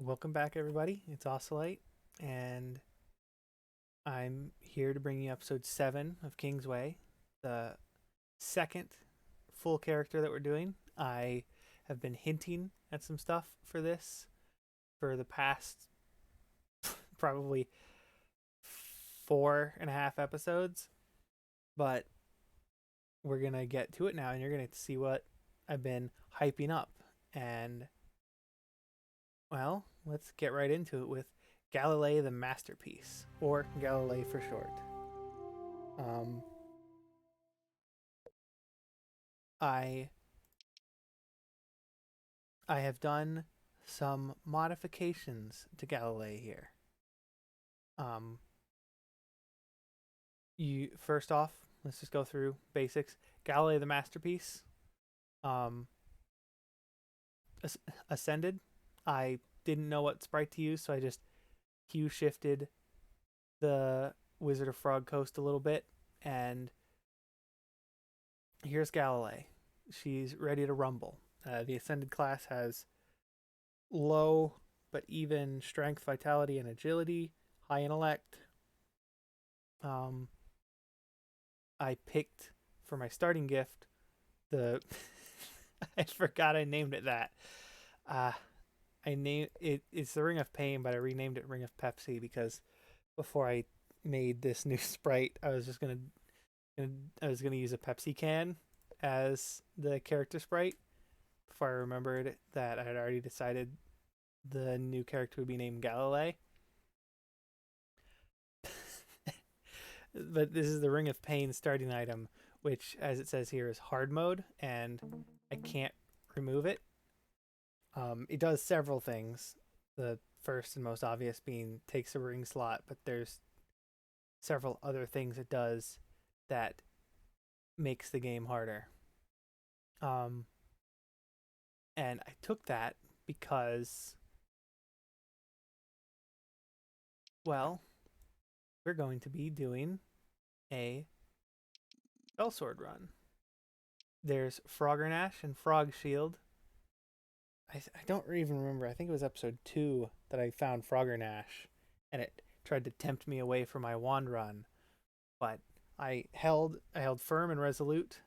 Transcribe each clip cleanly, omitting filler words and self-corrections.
Welcome back, everybody. It's Oscillate, and I'm here to bring you episode 7 of Kingsway, the second full character that we're doing. I have been hinting at some stuff for this for the past probably 4.5 episodes, but we're going to get to it now, and you're going to see what I've been hyping up. And, well, let's get right into it with Galilee the Masterpiece, or Galilee for short. Um, I I have done some modifications to Galilee here. Um, you first off, let's just go through basics. Galilee the Masterpiece, um, ascended. I didn't know what sprite to use, so I just hue shifted the Wizard of Frog Coast a little bit, and here's Galilee. She's ready to rumble. The Ascended class has low but even strength, vitality, and agility, high intellect. Um, I picked for my starting gift the. I forgot I named it that. Uh, I named it. It's the Ring of Pain, but I renamed it Ring of Pepsi because before I made this new sprite, I was just gonna use a Pepsi can as the character sprite. Before I remembered that I had already decided the new character would be named Galilee. But this is the Ring of Pain starting item, which, as it says here, is hard mode, and I can't remove it. It does several things. The first and most obvious being takes a ring slot, but there's several other things it does that makes the game harder. Um, and I took that because, well, we're going to be doing a Sword run. There's Froggernash and Frog Shield. I don't even remember. I think it was episode 2 that I found Froggernash, and it tried to tempt me away from my wand run. But I held firm and resolute,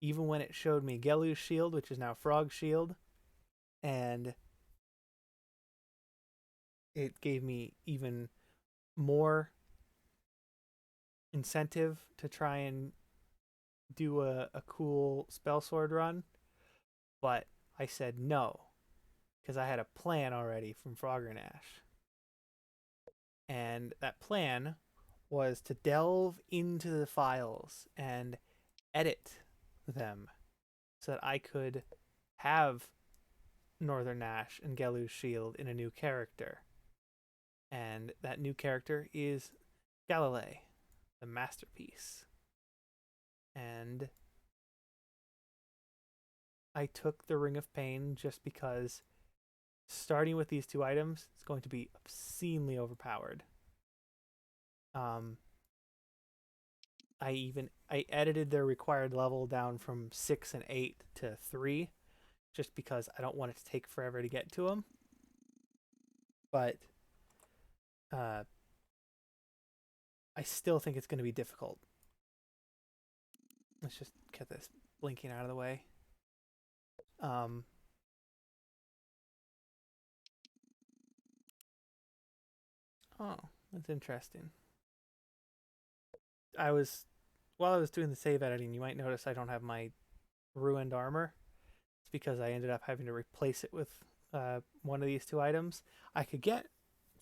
even when it showed me Gelu's Shield, which is now Frog Shield, and it gave me even more incentive to try and do a cool spell sword run. But I said no, because I had a plan already from Froggernash. And that plan was to delve into the files and edit them so that I could have Northern Nash and Gelu's Shield in a new character. And that new character is Galilee, the Masterpiece. And I took the Ring of Pain just because starting with these two items is going to be obscenely overpowered. Um, I edited their required level down from 6 and 8 to 3, just because I don't want it to take forever to get to them. But I still think it's going to be difficult. Let's just get this blinking out of the way. Um, oh, that's interesting. While I was doing the save editing, you might notice I don't have my ruined armor. It's because I ended up having to replace it with one of these two items. I could get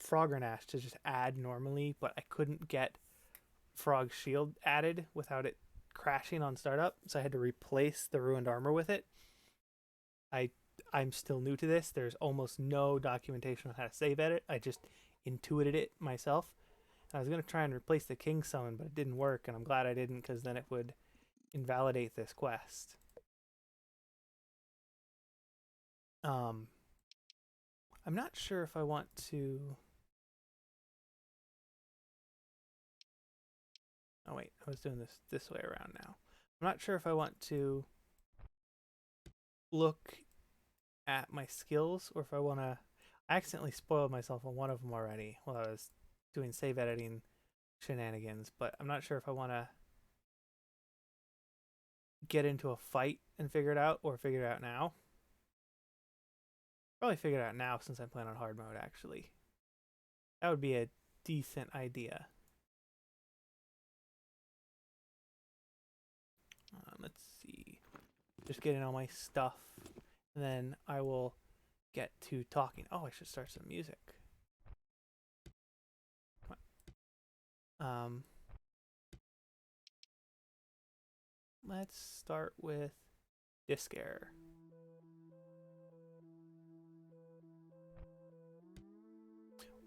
Froggernash to just add normally, but I couldn't get Frog Shield added without it crashing on startup, so I had to replace the ruined armor with it. I'm still new to this. There's almost no documentation on how to save edit. I just intuited it myself. I was going to try and replace the King Summon, but it didn't work, and I'm glad I didn't, because then it would invalidate this quest. I'm not sure if I want to... Oh, wait. I was doing this way around now. I'm not sure if I want to look at my skills or if I want to... I accidentally spoiled myself on one of them already while I was doing save editing shenanigans, but I'm not sure if I want to get into a fight and figure it out or figure it out now. Probably figure it out now since I'm playing on hard mode, actually. That would be a decent idea. Let's see. Just getting all my stuff, and then I will get to talking. Oh, I should start some music. Come on. Let's start with Disc Error.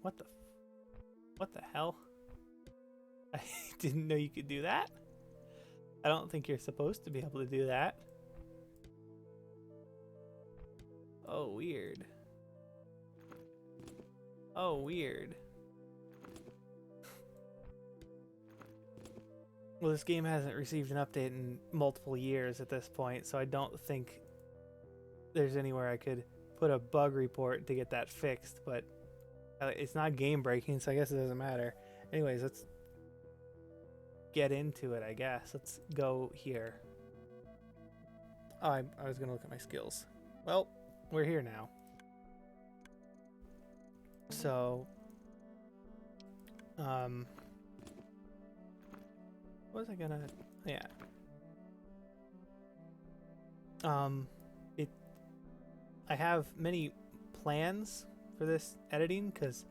What the hell? I didn't know you could do that. I don't think you're supposed to be able to do that. Oh, weird. Oh, weird. Well, this game hasn't received an update in multiple years at this point, so I don't think there's anywhere I could put a bug report to get that fixed, but it's not game breaking, so I guess it doesn't matter. Anyways, let's get into it, I guess. Let's go here. Oh, I was going to look at my skills. Well, we're here now. So, what was I gonna, yeah. I have many plans for this editing because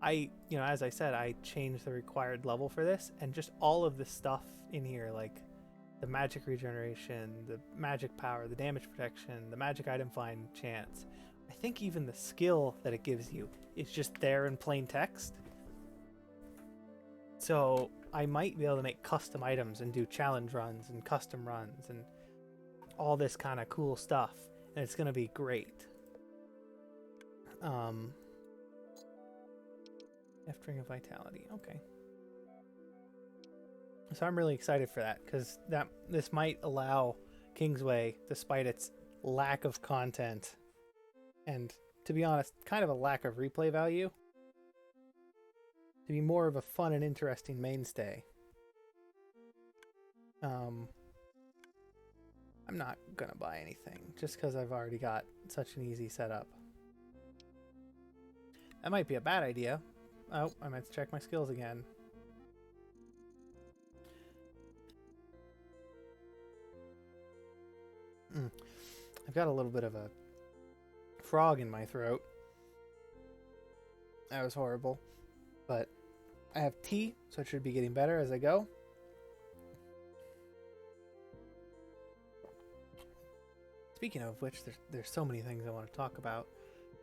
as I said, I changed the required level for this, and just all of the stuff in here, like the magic regeneration, the magic power, the damage protection, the magic item find chance. I think even the skill that it gives you is just there in plain text. So I might be able to make custom items and do challenge runs and custom runs and all this kind of cool stuff, and it's going to be great. F ring of vitality. Okay. So I'm really excited for that because this might allow Kingsway, despite its lack of content and, to be honest, kind of a lack of replay value, to be more of a fun and interesting mainstay. I'm not gonna buy anything just because I've already got such an easy setup. That might be a bad idea. Oh, I meant to check my skills again. I've got a little bit of a frog in my throat. That was horrible. But I have tea, so it should be getting better as I go. Speaking of which, there's so many things I want to talk about.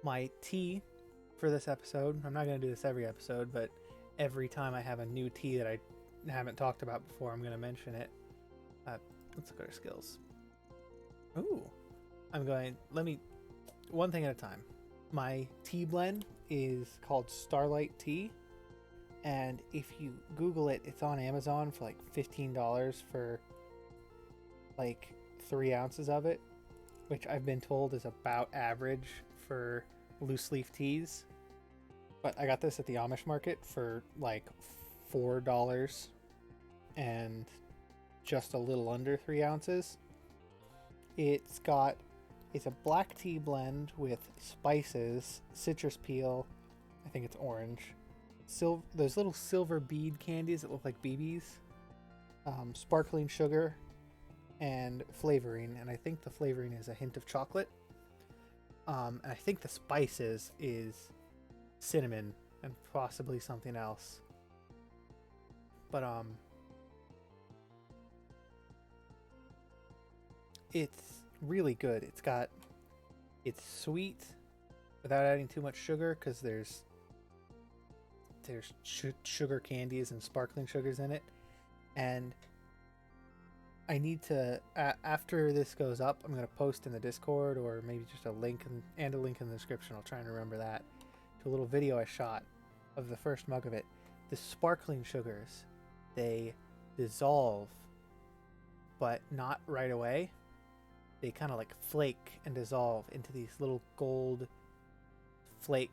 My tea for this episode, I'm not going to do this every episode, but every time I have a new tea that I haven't talked about before, I'm going to mention it. Let's look at our skills. Ooh. One thing at a time. My tea blend is called Starlight Tea, and if you Google it, it's on Amazon for like $15 for like 3 ounces of it, which I've been told is about average for loose leaf teas. But I got this at the Amish market for like $4 and just a little under 3 ounces. It's a black tea blend with spices, citrus peel, I think it's orange, those little silver bead candies that look like BBs, sparkling sugar, and flavoring, and I think the flavoring is a hint of chocolate. And I think the spices is cinnamon and possibly something else. But it's really good. It's sweet without adding too much sugar because there's sugar candies and sparkling sugars in it. And I need to, after this goes up, I'm going to post in the Discord or maybe just a link and a link in the description. I'll try and remember that, to a little video I shot of the first mug of it. The sparkling sugars, they dissolve, but not right away. They kind of like flake and dissolve into these little gold flake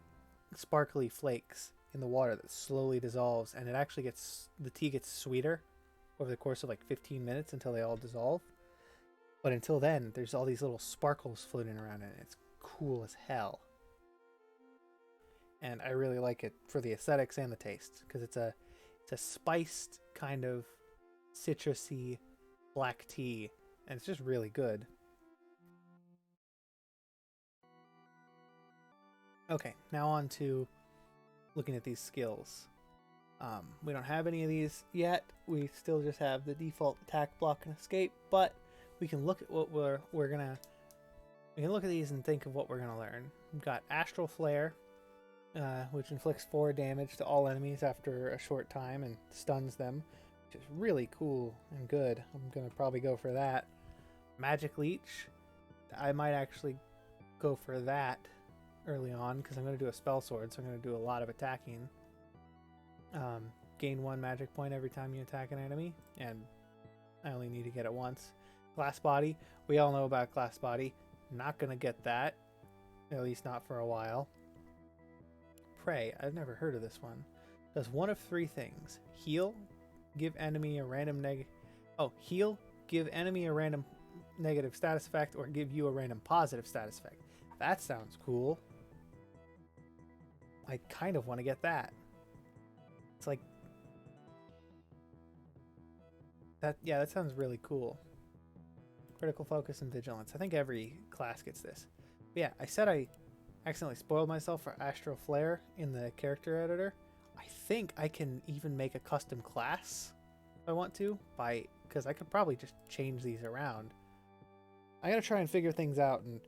sparkly flakes in the water that slowly dissolves, and it actually gets, the tea gets sweeter over the course of like 15 minutes until they all dissolve. But until then, there's all these little sparkles floating around in it. It's cool as hell. And I really like it for the aesthetics and the taste, because it's a spiced kind of citrusy black tea, and it's just really good. Okay, now on to looking at these skills. We don't have any of these yet. We still just have the default attack, block, and escape, but we can look at what we can look at these and think of what we're gonna learn. We've got Astral Flare, which inflicts 4 damage to all enemies after a short time and stuns them, which is really cool and good. I'm gonna probably go for that. Magic Leech, I might actually go for that early on because I'm gonna do a spell sword, so I'm gonna do a lot of attacking. Gain 1 magic point every time you attack an enemy, and I only need to get it once. Glass Body, we all know about Glass Body. Not gonna get that, at least not for a while. Prey, I've never heard of this one. Does one of 3 things: heal, give enemy a random heal, give enemy a random negative status effect, or give you a random positive status effect. That sounds cool. I kind of want to get that. It's like that. Yeah, that sounds really cool. Critical focus and vigilance. I think every class gets this. But yeah, I said I accidentally spoiled myself for Astral Flare in the character editor. I think I can even make a custom class if I want to, because I could probably just change these around. I gotta try and figure things out and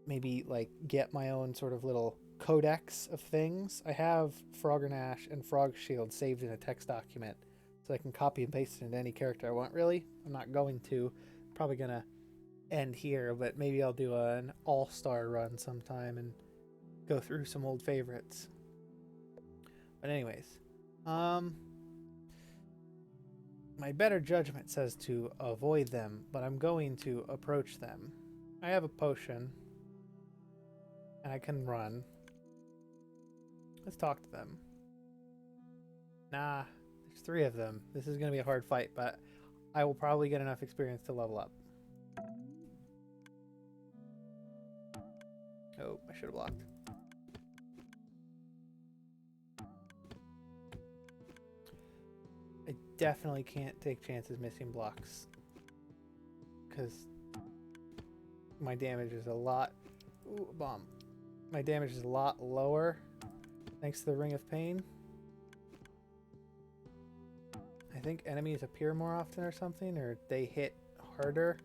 maybe like get my own sort of little codex of things. I have Froggernash and Frog Shield saved in a text document, so I can copy and paste it into any character I want. Really, I'm not going to. Probably gonna end here, but maybe I'll do an all-star run sometime and go through some old favorites. But anyways, my better judgment says to avoid them, but I'm going to approach them. I have a potion, and I can run. Let's talk to them. Nah, there's 3 of them. This is going to be a hard fight, but I will probably get enough experience to level up. Oh, I should have blocked. I definitely can't take chances missing blocks, because my damage is a lot... Ooh, a bomb. My damage is a lot lower thanks to the Ring of Pain. I think enemies appear more often or something, or they hit harder.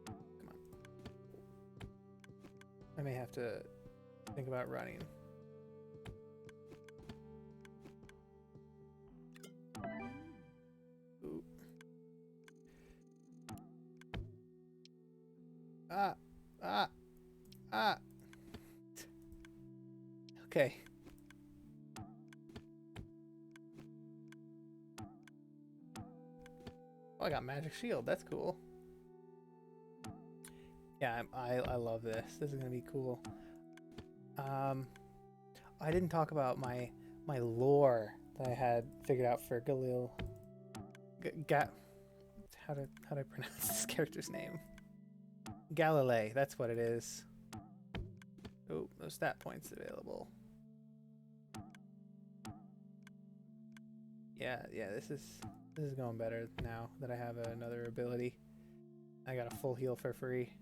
Come on. I may have to think about running. Ooh. Ah. Okay. Oh, I got Magic Shield. That's cool. Yeah, I love this. This is gonna be cool. I didn't talk about my lore that I had figured out for Galil. How do I pronounce this character's name? Galilie. That's what it is. Oh, no stat points available. Yeah. This is going better now that I have another ability. I got a full heal for free.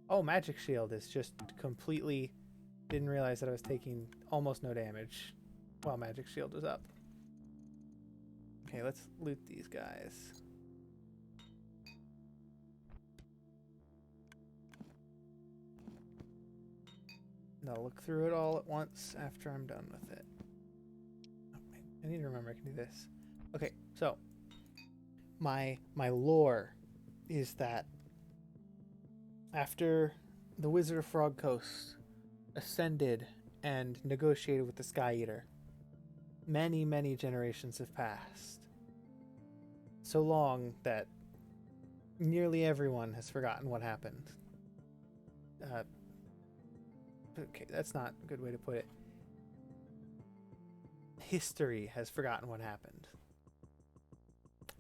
Oh, Magic Shield is just completely... Didn't realize that I was taking almost no damage while Magic Shield was up. Okay, let's loot these guys. And I'll look through it all at once after I'm done with it. Oh, I need to remember I can do this. Okay, so my lore is that after the Wizard of Frog Coast ascended and negotiated with the Sky Eater, many generations have passed. So long that nearly everyone has forgotten what happened. Okay, that's not a good way to put it. History has forgotten what happened.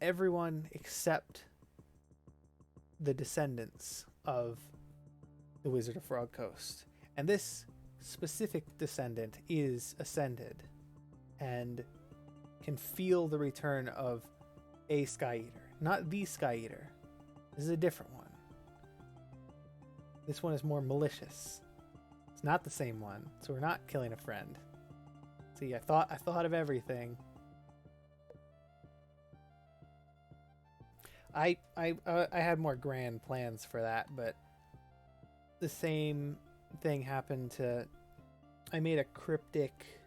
Everyone except the descendants of the Wizard of Frog Coast. And this specific descendant is ascended and can feel the return of a Sky Eater. Not the Sky Eater. This is a different one. This one is more malicious. It's not the same one, so we're not killing a friend. See, I thought of everything. I had more grand plans for that, but the same thing happened to... I made a cryptic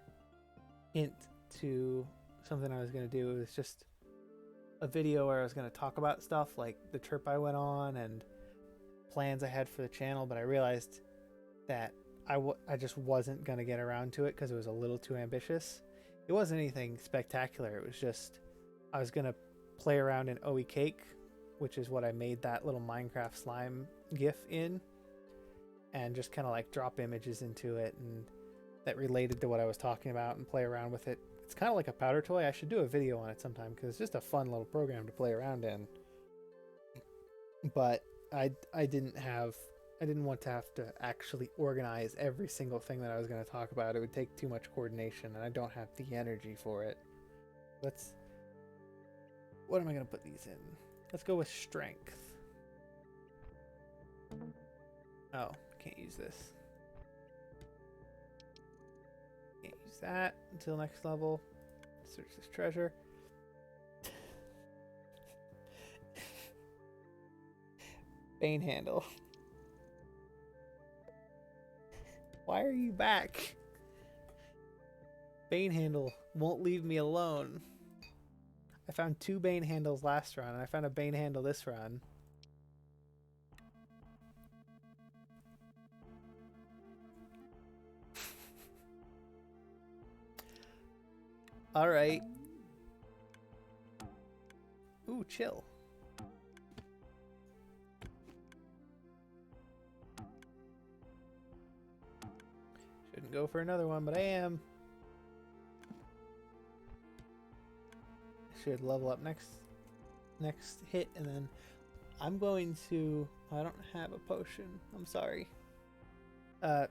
hint to something I was going to do. It was just a video where I was going to talk about stuff like the trip I went on and plans I had for the channel, but I realized that I just wasn't going to get around to it because it was a little too ambitious. It wasn't anything spectacular. It was just I was going to play around in OE Cake, which is what I made that little Minecraft slime gif in, and just kind of like drop images into it and that related to what I was talking about and play around with it. It's kind of like a powder toy. I should do a video on it sometime because it's just a fun little program to play around in. But I didn't want to have to actually organize every single thing that I was going to talk about. It would take too much coordination and I don't have the energy for it. What am I going to put these in? Let's go with strength. Oh, can't use this. Can't use that until next level. Search this treasure. Bane handle. Why are you back? Bane handle won't leave me alone. I found 2 Bane handles last run, and I found a Bane handle this run. Alright. Ooh, chill. Shouldn't go for another one, but I am. Should level up next hit, and then I'm going to... I don't have a potion. I'm sorry.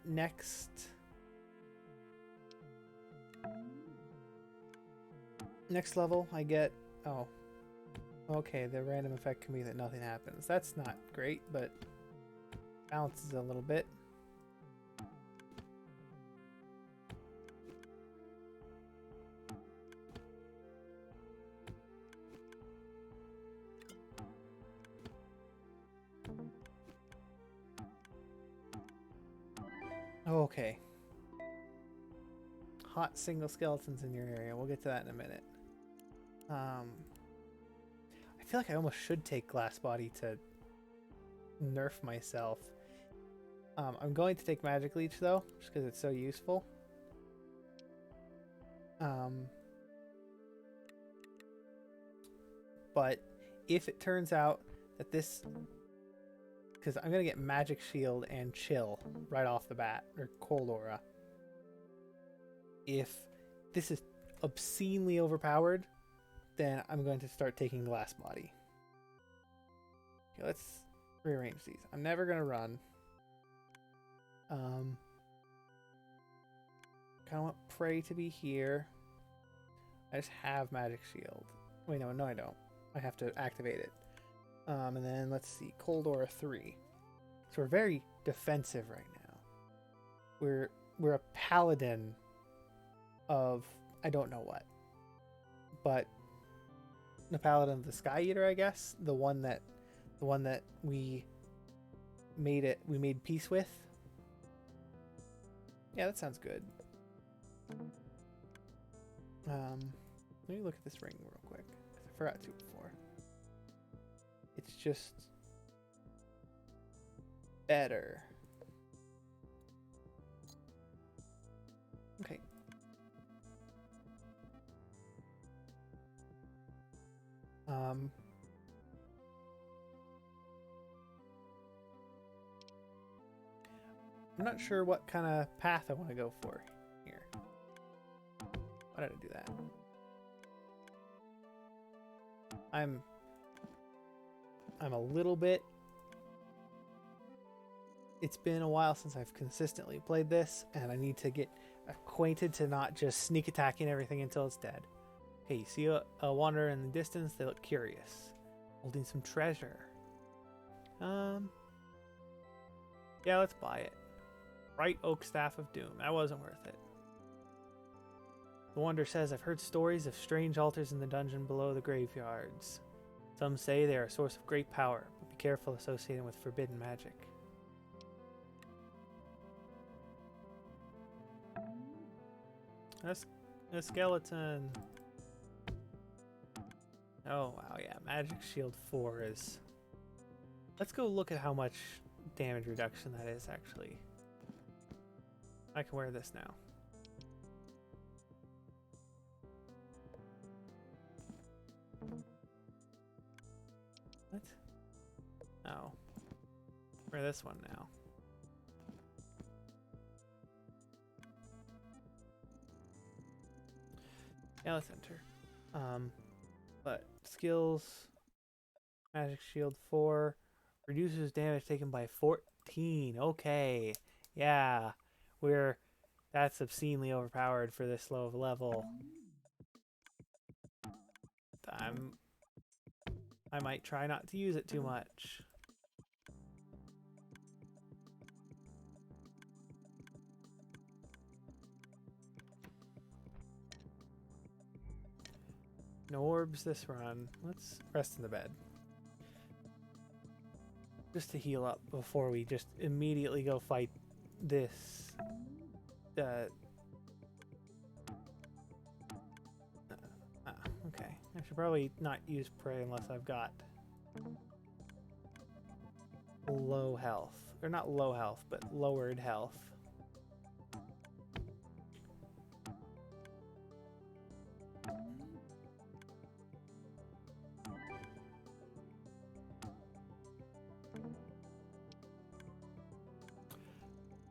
Next level, I get... Oh. Okay, the random effect can be that nothing happens. That's not great, but balances a little bit. Okay. Hot single skeletons in your area. We'll get to that in a minute. I feel like I almost should take glass body to nerf myself. I'm going to take magic leech though, just because it's so useful. But if it turns out that this... Because I'm going to get magic shield and chill right off the bat, or cold aura. If this is obscenely overpowered, then I'm going to start taking glass body. Okay, let's rearrange these. I'm never going to run. Kind of want prey to be here. I just have magic shield. Wait, no, I don't. I have to activate it. And then let's see, Cold Aura 3. So we're very defensive right now. We're a paladin of I don't know what. But the paladin of the Sky Eater, I guess, the one that we made peace with. Yeah, that sounds good. Let me look at this ring real quick. I forgot to before. It's just better. Okay. I'm not sure what kind of path I want to go for here. Why did I do that? I'm a little bit... It's been a while since I've consistently played this, and I need to get acquainted to not just sneak attacking everything until it's dead. Okay, you see a wanderer in the distance. They look curious, holding some treasure. Yeah, let's buy it. Bright oak staff of doom. That wasn't worth it. The wanderer says, I've heard stories of strange altars in the dungeon below the graveyards. Some say they are a source of great power, but be careful associating with forbidden magic. That's a skeleton. Oh, wow, yeah. Magic Shield 4 is... Let's go look at how much damage reduction that is, actually. I can wear this now. What? Oh. Wear this one now. Yeah, let's enter. But skills, Magic Shield 4, reduces damage taken by 14. Okay, yeah, that's obscenely overpowered for this low of a level. I might try not to use it too much. No orbs this run. Let's rest in the bed. Just to heal up before we just immediately go fight this. Okay. I should probably not use prey unless I've got low health. Or not low health, but lowered health.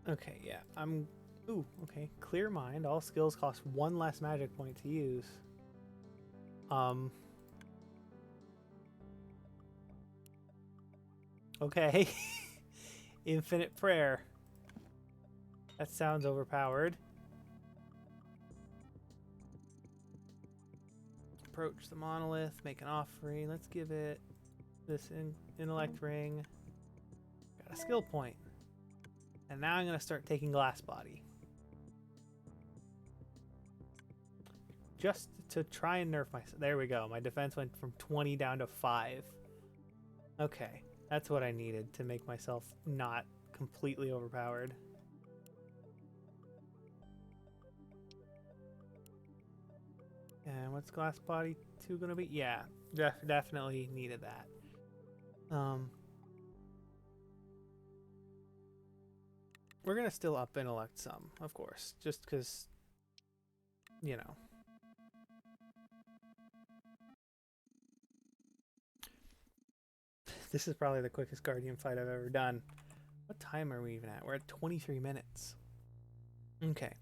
Okay, yeah, ooh, okay. Clear mind. All skills cost 1 less magic point to use. Okay. Infinite prayer. That sounds overpowered. Approach the monolith, make an offering. Let's give it this intellect ring. Got a skill point. And now I'm going to start taking glass body. Just to try and nerf myself. There we go. My defense went from 20 down to 5. Okay. That's what I needed to make myself not completely overpowered. And what's glass body 2 going to be? Yeah. Definitely needed that. We're going to still up intellect some, of course, just because, you know. This is probably the quickest Guardian fight I've ever done. What time are we even at? We're at 23 minutes. Okay.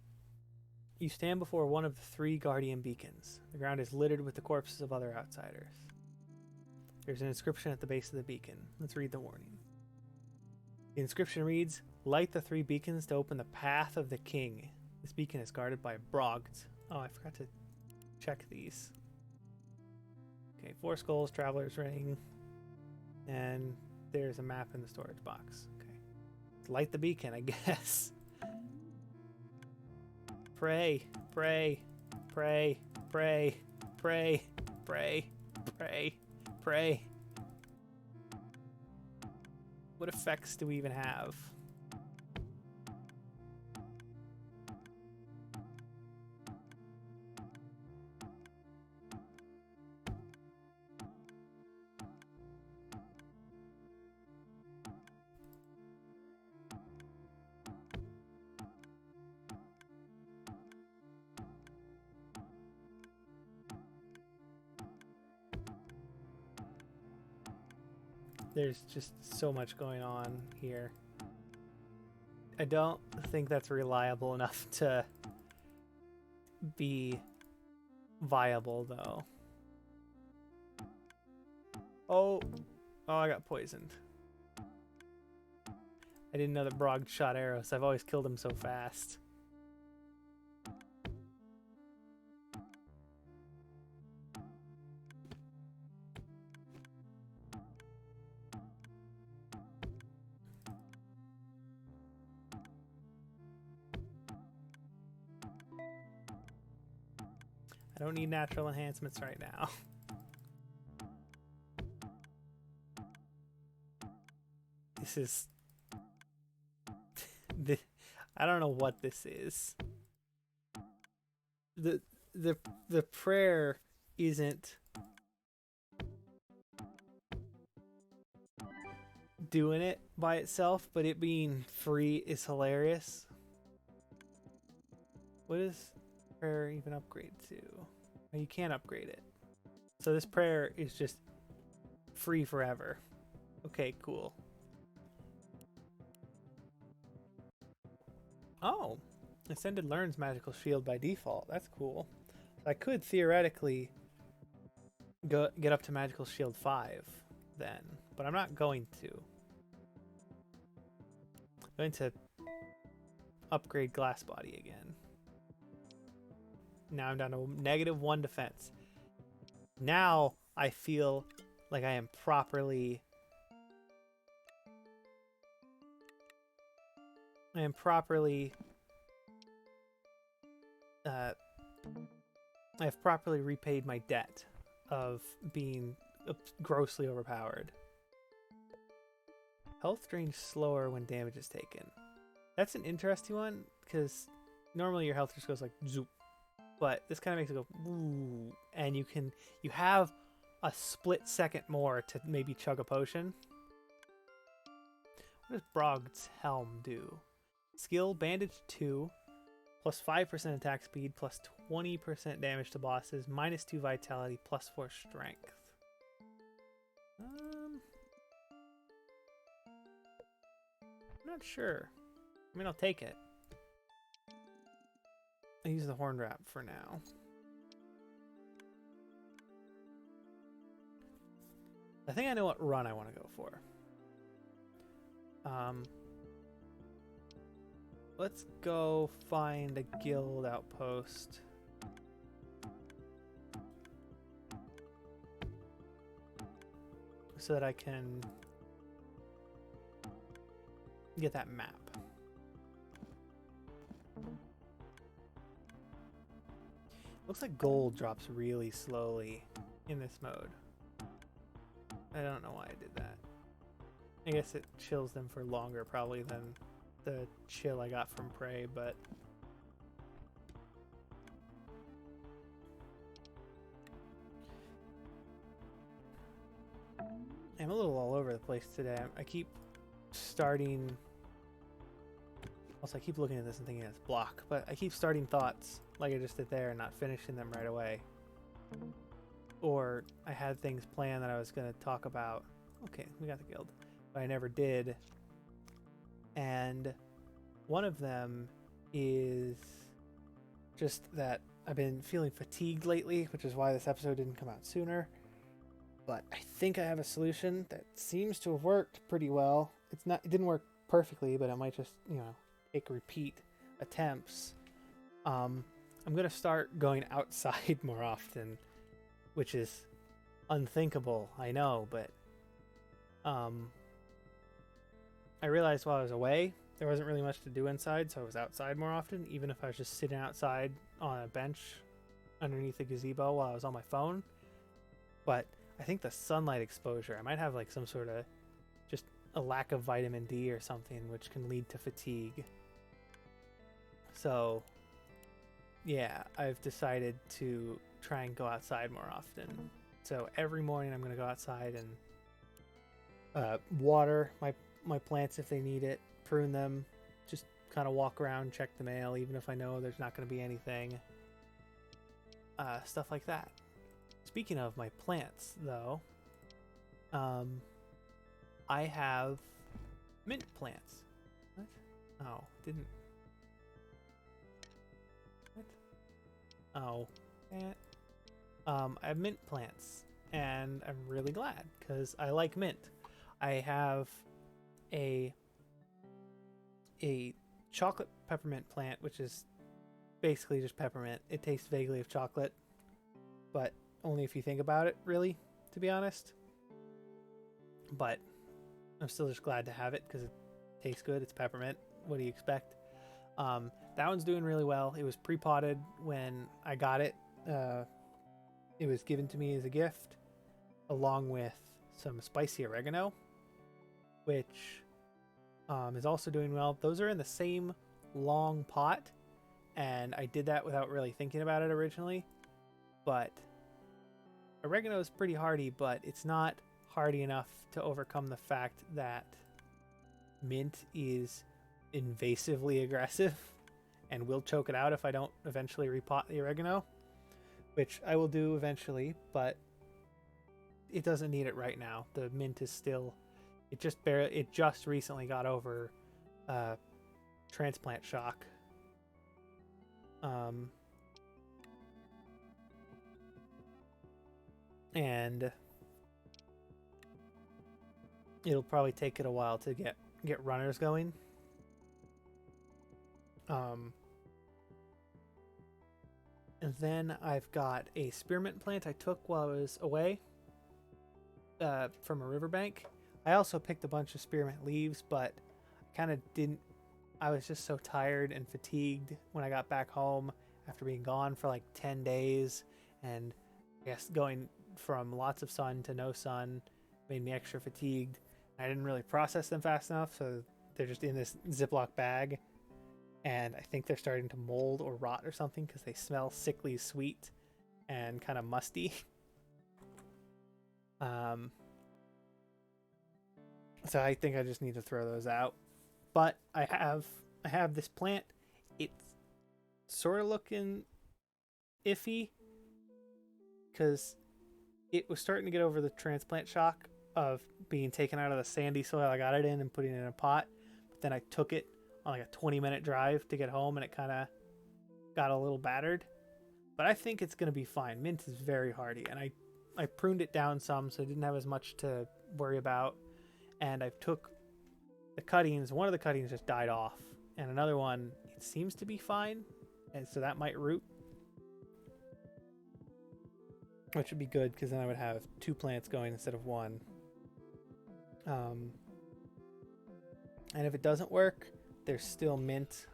You stand before one of the 3 Guardian beacons. The ground is littered with the corpses of other outsiders. There's an inscription at the base of the beacon. Let's read the warning. The inscription reads, light the 3 beacons to open the path of the king. This beacon is guarded by Brogd. Oh, I forgot to check these. Okay, 4 skulls, traveler's ring, and there's a map in the storage box. Okay, let's light the beacon, I guess. Pray, pray, pray, pray, pray, pray, pray, pray. What effects do we even have? There's just so much going on here. I don't think that's reliable enough to be viable, though. Oh, I got poisoned. I didn't know that Brog shot arrows. I've always killed him so fast. I don't need natural enhancements right now. This is... I don't know what this is. The prayer isn't doing it by itself, but it being free is hilarious. What does prayer even upgrade to? Oh, you can't upgrade it. So this prayer is just free forever. Okay, cool. Oh, Ascended learns magical shield by default. That's cool. So I could theoretically get up to magical shield 5 then, but I'm not going to. I'm going to upgrade glass body again. Now I'm down to -1 defense. Now I feel like I am properly... I have properly repaid my debt of being grossly overpowered. Health drains slower when damage is taken. That's an interesting one, because normally your health just goes like zoop, but this kind of makes it go ooh, and you have a split second more to maybe chug a potion. What does Brog's Helm do? Skill Bandage 2, plus 5% attack speed, plus 20% damage to bosses, -2 vitality, plus 4 strength. I'm not sure. I mean, I'll take it. I'll use the horn wrap for now. I think I know what run I want to go for. Let's go find a guild outpost. So that I can get that map. Looks like gold drops really slowly in this mode. I don't know why I did that. I guess it chills them for longer probably than the chill I got from Prey, but I'm a little all over the place today. I keep starting... Also, I keep looking at this and thinking it's block, but I keep starting thoughts like I just did there and not finishing them right away. Or I had things planned that I was going to talk about. Okay, we got the guild. But I never did. And one of them is just that I've been feeling fatigued lately, which is why this episode didn't come out sooner. But I think I have a solution that seems to have worked pretty well. It didn't work perfectly, but it might just, take repeat attempts. I'm going to start going outside more often, which is unthinkable, I know, but I realized while I was away, there wasn't really much to do inside, so I was outside more often, even if I was just sitting outside on a bench underneath a gazebo while I was on my phone. But I think the sunlight exposure, I might have like some sort of just a lack of vitamin D or something, which can lead to fatigue. So yeah, I've decided to try and go outside more often. So every morning I'm going to go outside and water my plants if they need it, prune them, just kind of walk around, check the mail, even if I know there's not going to be anything. Stuff like that. Speaking of my plants, though, I have mint plants. What? Oh, didn't. What? Oh, that. I have mint plants, and I'm really glad because I like mint. I have a chocolate peppermint plant, which is basically just peppermint. It tastes vaguely of chocolate, but only if you think about it, really, to be honest. But I'm still just glad to have it because it tastes good. It's peppermint. What do you expect? That one's doing really well. It was pre-potted when I got it. It was given to me as a gift, along with some spicy oregano, which is also doing well. Those are in the same long pot, and I did that without really thinking about it originally. But oregano is pretty hardy, but it's not hardy enough to overcome the fact that mint is invasively aggressive and will choke it out if I don't eventually repot the oregano, which I will do eventually, but it doesn't need it right now. The mint is still, it just recently got over transplant shock. And it'll probably take it a while to get runners going. And then I've got a spearmint plant I took while I was away from a riverbank. I also picked a bunch of spearmint leaves, but I kind of didn't. I was just so tired and fatigued when I got back home after being gone for like 10 days. And I guess going from lots of sun to no sun made me extra fatigued. I didn't really process them fast enough, so they're just in this Ziploc bag. And I think they're starting to mold or rot or something because they smell sickly sweet and kind of musty. So I think I just need to throw those out. But I have this plant. It's sort of looking iffy because it was starting to get over the transplant shock of being taken out of the sandy soil I got it in and putting it in a pot. But then I took it on like a 20-minute drive to get home, and it kind of got a little battered. But I think it's going to be fine. Mint is very hardy, and I pruned it down some so I didn't have as much to worry about. And I took the cuttings. One of the cuttings just died off, and another one, it seems to be fine, and so that might root, which would be good because then I would have 2 plants going instead of 1. And if it doesn't work, there's still mint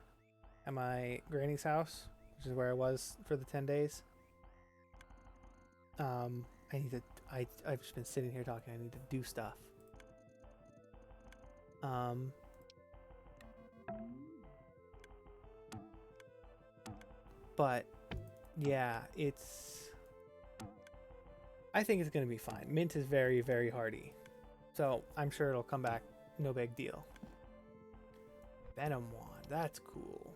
at my granny's house, which is where I was for the 10 days. I've just been sitting here talking. I need to do stuff. But yeah, I think it's going to be fine. Mint is very, very hardy. So I'm sure it'll come back. No big deal. Venom wand. That's cool.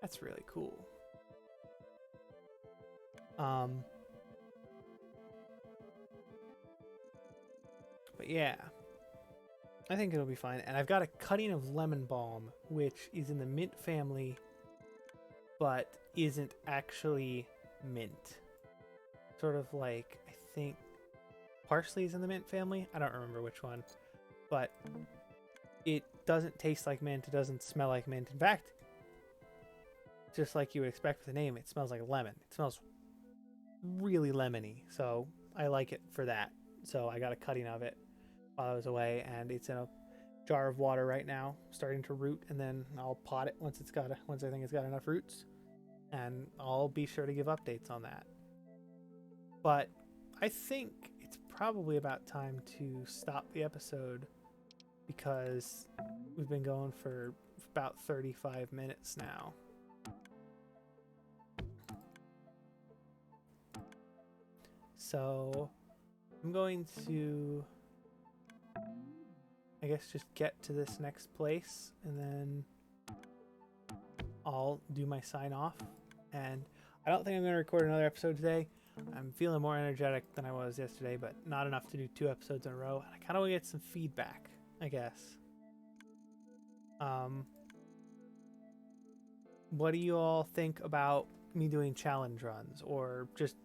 That's really cool. But yeah, I think it'll be fine. And I've got a cutting of lemon balm, which is in the mint family, but isn't actually mint. Sort of like, I think parsley is in the mint family. I don't remember which one, but it doesn't taste like mint. It doesn't smell like mint. In fact, just like you would expect with the name, it smells like lemon. It smells really lemony, so I like it for that. So I got a cutting of it while I was away, and it's in a jar of water right now, starting to root, and then I'll pot it once I think it's got enough roots, and I'll be sure to give updates on that. But I think it's probably about time to stop the episode because we've been going for about 35 minutes now. So I'm going to, I guess, just get to this next place, and then I'll do my sign off. And I don't think I'm going to record another episode today. I'm feeling more energetic than I was yesterday, but not enough to do 2 episodes in a row. And I kind of want to get some feedback, I guess. Um, what do you all think about me doing challenge runs or just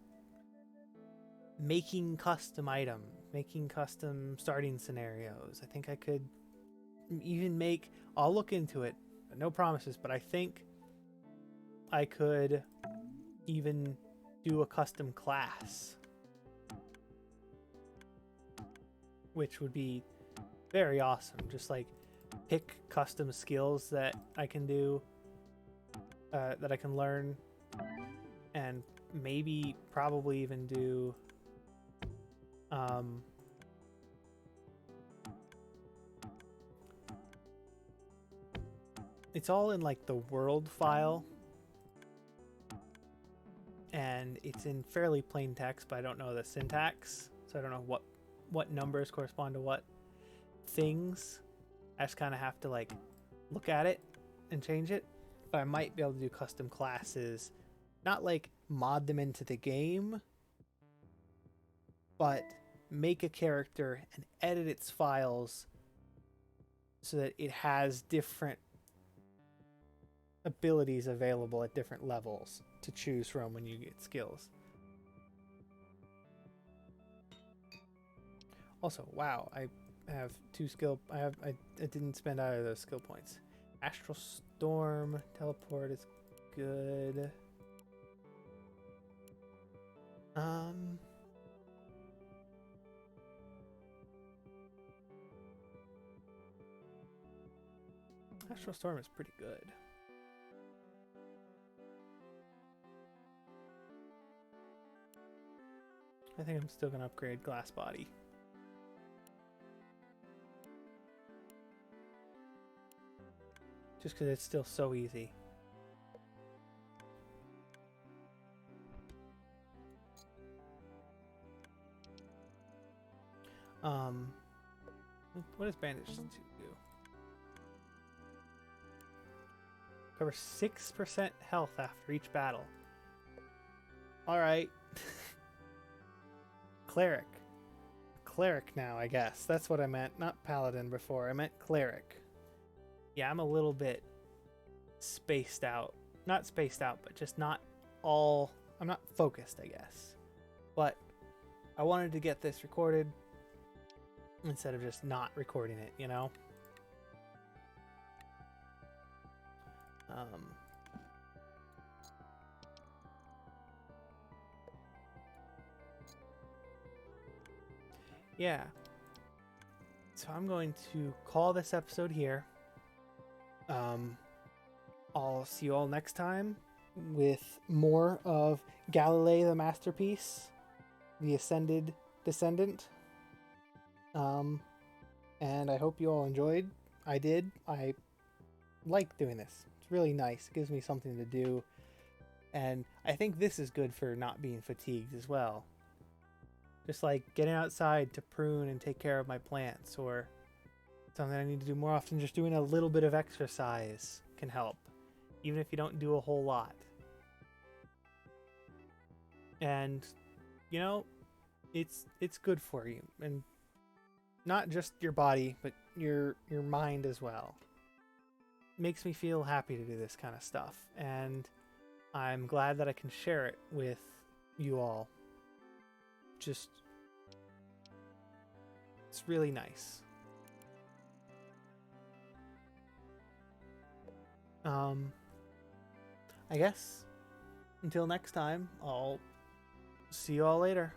making custom items, making custom starting scenarios? I think I could even make, I'll look into it, no promises, but I think I could even do a custom class, which would be very awesome. Just like pick custom skills that I can do, that I can learn, and maybe probably even do it's all in like the world file, and it's in fairly plain text, but I don't know the syntax, so I don't know what numbers correspond to what things. I just kind of have to like look at it and change it. But I might be able to do custom classes, not like mod them into the game, but make a character and edit its files so that it has different abilities available at different levels to choose from when you get skills. Also, wow, I have 2 skill. I didn't spend either of those skill points. Astral Storm, teleport is good. Astral Storm is pretty good. I think I'm still gonna upgrade Glass Body. Just because it's still so easy. What does Bandage 2 do? Cover 6% health after each battle. Alright. Cleric. Cleric now, I guess. That's what I meant. Not Paladin before. I meant Cleric. Yeah, I'm a little bit spaced out. Not spaced out, but just not all... I'm not focused, I guess. But I wanted to get this recorded instead of just not recording it, you know? Yeah. So I'm going to call this episode here. I'll see you all next time with more of Galilie the Masterpiece, the Descendant. And I hope you all enjoyed. I did. I like doing this. It's really nice. It gives me something to do. And I think this is good for not being fatigued as well. Just like getting outside to prune and take care of my plants, or something I need to do more often. Just doing a little bit of exercise can help, even if you don't do a whole lot. And you know, it's good for you, and not just your body, but your mind as well. It makes me feel happy to do this kind of stuff, and I'm glad that I can share it with you all. Just, it's really nice. I guess until next time, I'll see you all later.